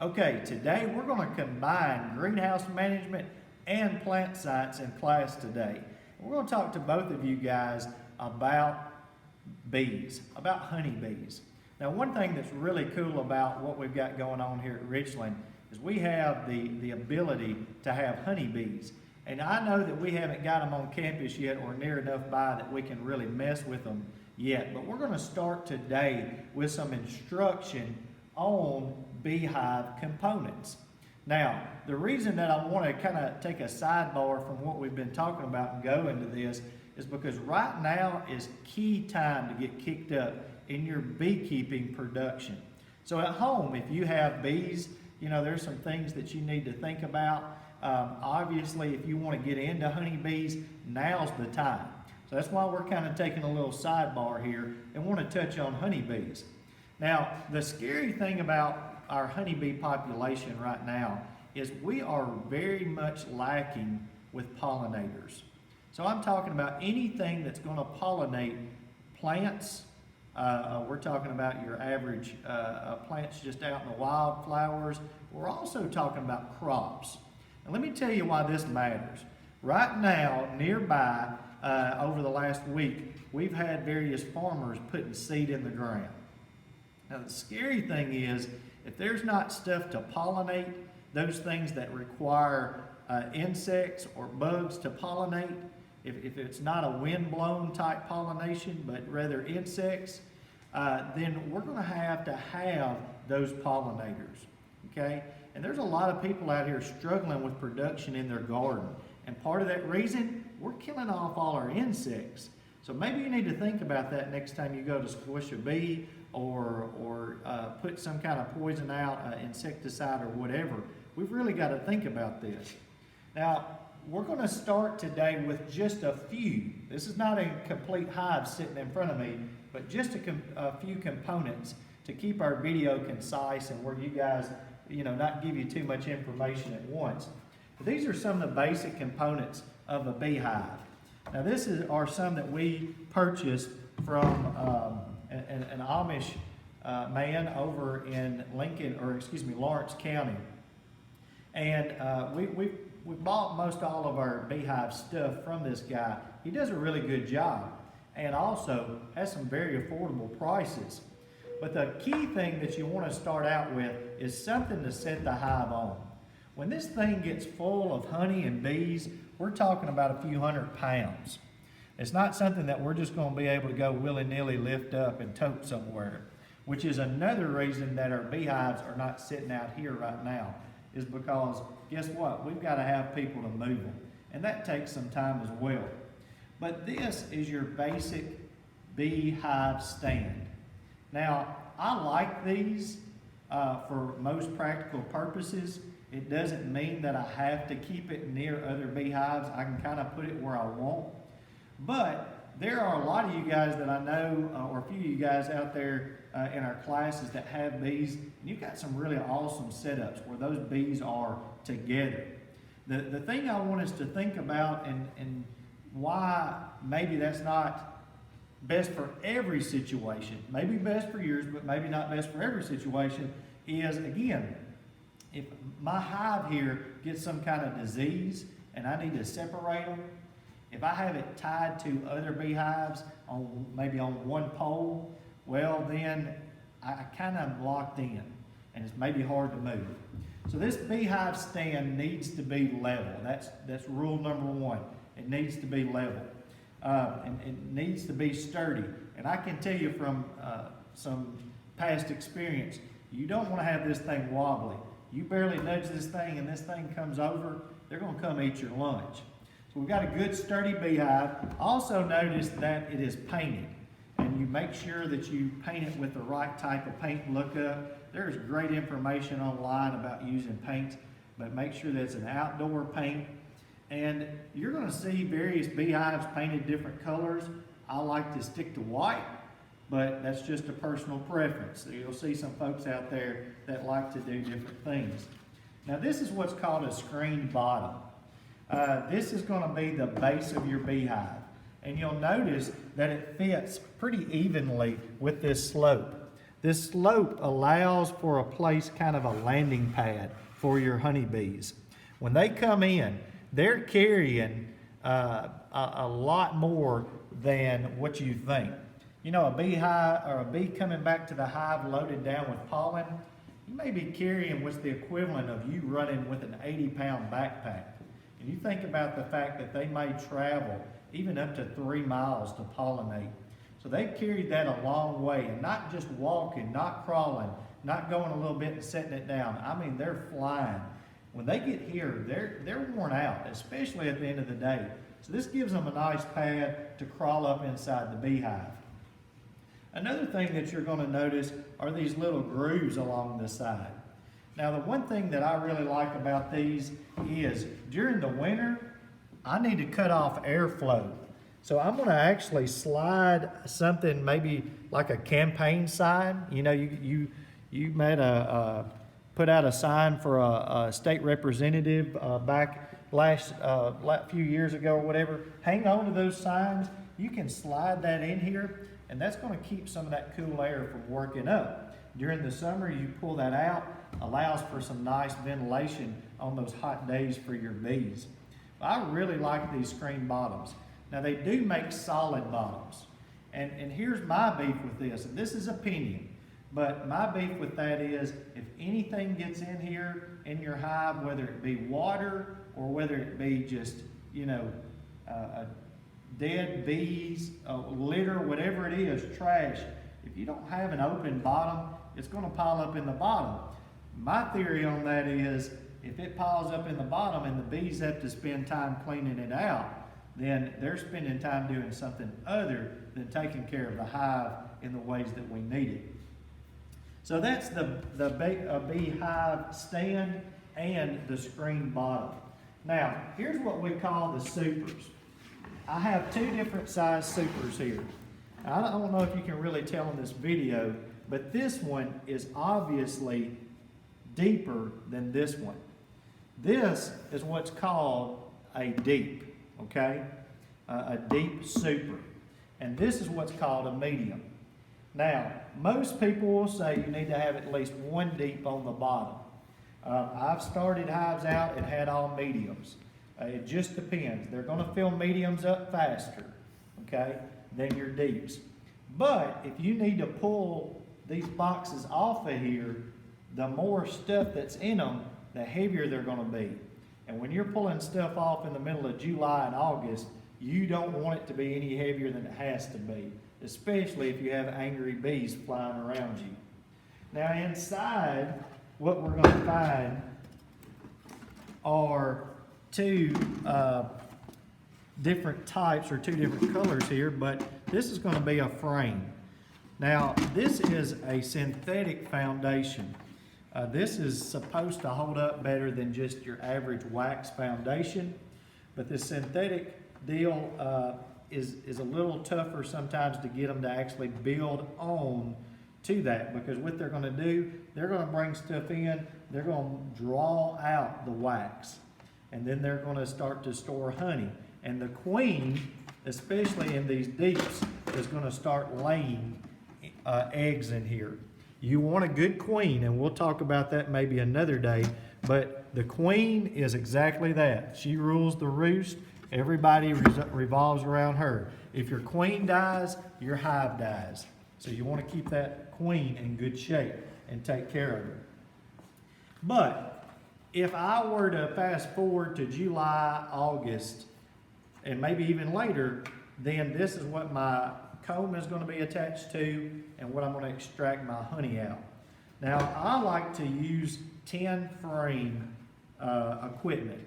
Okay, today we're going to combine greenhouse management and plant sites in class today. We're going to talk to both of you guys about bees, about honeybees. Now, one thing that's really cool about what we've got going on here at Richland is we have the ability to have honeybees. And I know that we haven't got them on campus yet or near enough by that we can really mess with them yet. But we're going to start today with some instruction on beehive components. Now, the reason that I want to kind of take a sidebar from what we've been talking about and go into this is because right now is key time to get kicked up in your beekeeping production. So at home, if you have bees, you know, there's some things that you need to think about. Obviously, if you want to get into honeybees, now's the time. So that's why we're kind of taking a little sidebar here and want to touch on honeybees. Now, the scary thing about our honeybee population right now is we are very much lacking with pollinators. So I'm talking about anything that's going to pollinate plants. We're talking about your average plants just out in the wildflowers. We're also talking about crops. And let me tell you why this matters. Right now, nearby, over the last week, we've had various farmers putting seed in the ground. Now, the scary thing is, if there's not stuff to pollinate, those things that require insects or bugs to pollinate, if it's not a wind-blown type pollination, but rather insects, then we're going to have those pollinators, okay? And there's a lot of people out here struggling with production in their garden. And part of that reason, we're killing off all our insects. So maybe you need to think about that next time you go to squish a bee or put some kind of poison out, insecticide or whatever. We've really got to think about this. Now, we're going to start today with just a few. This is not a complete hive sitting in front of me, but just a few components to keep our video concise and where you guys, not give you too much information at once. But these are some of the basic components of a beehive. Now, are some that we purchased from an Amish man over in Lawrence County. And we bought most all of our beehive stuff from this guy. He does a really good job and also has some very affordable prices. But the key thing that you want to start out with is something to set the hive on. When this thing gets full of honey and bees, we're talking about a few 100 pounds. It's not something that we're just going to be able to go willy-nilly lift up and tote somewhere, which is another reason that our beehives are not sitting out here right now, is because guess what? We've got to have people to move them, and that takes some time as well. But this is your basic beehive stand. Now, I like these for most practical purposes. It doesn't mean that I have to keep it near other beehives. I can kind of put it where I want. But there are a lot of you guys that I know, or a few of you guys out there in our classes that have bees, and you've got some really awesome setups where those bees are together. The thing I want us to think about and why maybe that's not best for every situation, maybe best for yours, but maybe not best for every situation, is, again, if my hive here gets some kind of disease and I need to separate them, if I have it tied to other beehives maybe on one pole, well then I kind of am locked in and it's maybe hard to move. So this beehive stand needs to be level. That's rule number one. It needs to be level. And it needs to be sturdy. And I can tell you from some past experience, you don't want to have this thing wobbly. You barely nudge this thing and this thing comes over, they're going to come eat your lunch. So we've got a good sturdy beehive. Also notice that it is painted. And you make sure that you paint it with the right type of paint lookup. There's great information online about using paint, but make sure that it's an outdoor paint. And you're going to see various beehives painted different colors. I like to stick to white, but that's just a personal preference. So you'll see some folks out there that like to do different things. Now this is what's called a screened bottom. This is going to be the base of your beehive. And you'll notice that it fits pretty evenly with this slope. This slope allows for a place, kind of a landing pad for your honeybees. When they come in, they're carrying a lot more than what you think. You know, a beehive or a bee coming back to the hive loaded down with pollen, you may be carrying what's the equivalent of you running with an 80-pound backpack. And you think about the fact that they may travel even up to 3 miles to pollinate. So they've carried that a long way, and not just walking, not crawling, not going a little bit and setting it down. I mean, they're flying. When they get here, they're worn out, especially at the end of the day. So this gives them a nice pad to crawl up inside the beehive. Another thing that you're going to notice are these little grooves along the side. Now, the one thing that I really like about these is during the winter, I need to cut off airflow. So I'm going to actually slide something maybe like a campaign sign. You know, you made put out a sign for a state representative back last few years ago or whatever. Hang on to those signs. You can slide that in here, and that's going to keep some of that cool air from working up. During the summer, you pull that out, allows for some nice ventilation on those hot days for your bees. I really like these screen bottoms. Now, they do make solid bottoms. And here's my beef with this, and this is opinion, but my beef with that is if anything gets in here in your hive, whether it be water or whether it be just, you know, dead bees, litter, whatever it is, trash, if you don't have an open bottom, it's going to pile up in the bottom. My theory on that is if it piles up in the bottom and the bees have to spend time cleaning it out, then they're spending time doing something other than taking care of the hive in the ways that we need it. So that's the beehive stand and the screen bottom. Now, here's what we call the supers. I have 2 different size supers here. I don't know if you can really tell in this video, but this one is obviously deeper than this one. This is what's called a deep, okay? A deep super. And this is what's called a medium. Now, most people will say you need to have at least 1 deep on the bottom. I've started hives out and had all mediums. It just depends. They're going to fill mediums up faster, okay, than your deeps. But if you need to pull these boxes off of here, the more stuff that's in them, the heavier they're going to be. And when you're pulling stuff off in the middle of July and August, you don't want it to be any heavier than it has to be, especially if you have angry bees flying around you. Now inside, what we're going to find are 2 different types or 2 different colors here, but this is going to be a frame. Now, this is a synthetic foundation. This is supposed to hold up better than just your average wax foundation, but this synthetic deal is a little tougher sometimes to get them to actually build on to that, because what they're going to do, they're going to bring stuff in, they're going to draw out the wax, and then they're going to start to store honey. And the queen, especially in these deeps, is going to start laying eggs in here. You want a good queen, and we'll talk about that maybe another day, but the queen is exactly that. She rules the roost. Everybody revolves around her. If your queen dies, your hive dies. So you want to keep that queen in good shape and take care of her. But if I were to fast forward to July, August, and maybe even later, then this is what my comb is going to be attached to and what I'm going to extract my honey out. Now, I like to use 10 frame equipment.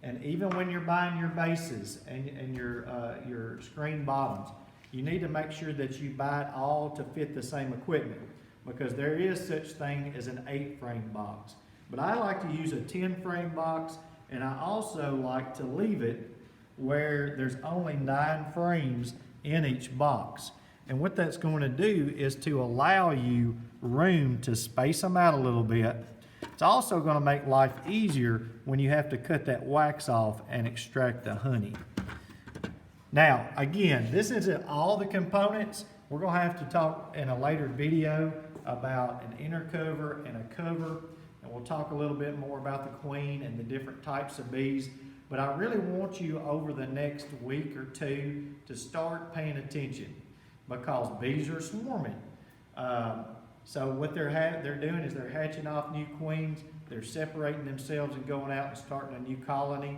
And even when you're buying your bases and your screen bottoms, you need to make sure that you buy it all to fit the same equipment, because there is such thing as an 8-frame box. But I like to use a 10-frame box, and I also like to leave it where there's only 9 frames in each box. And what that's going to do is to allow you room to space them out a little bit. It's also going to make life easier when you have to cut that wax off and extract the honey. Now, again, this isn't all the components. We're going to have to talk in a later video about an inner cover and a cover, and we'll talk a little bit more about the queen and the different types of bees. But I really want you over the next week or two to start paying attention, because bees are swarming. So what they're doing is they're hatching off new queens, they're separating themselves and going out and starting a new colony.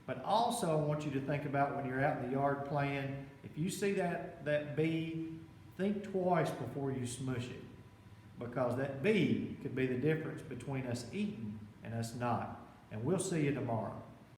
But also I want you to think about when you're out in the yard playing, if you see that bee, think twice before you smush it, because that bee could be the difference between us eating and us not. And we'll see you tomorrow.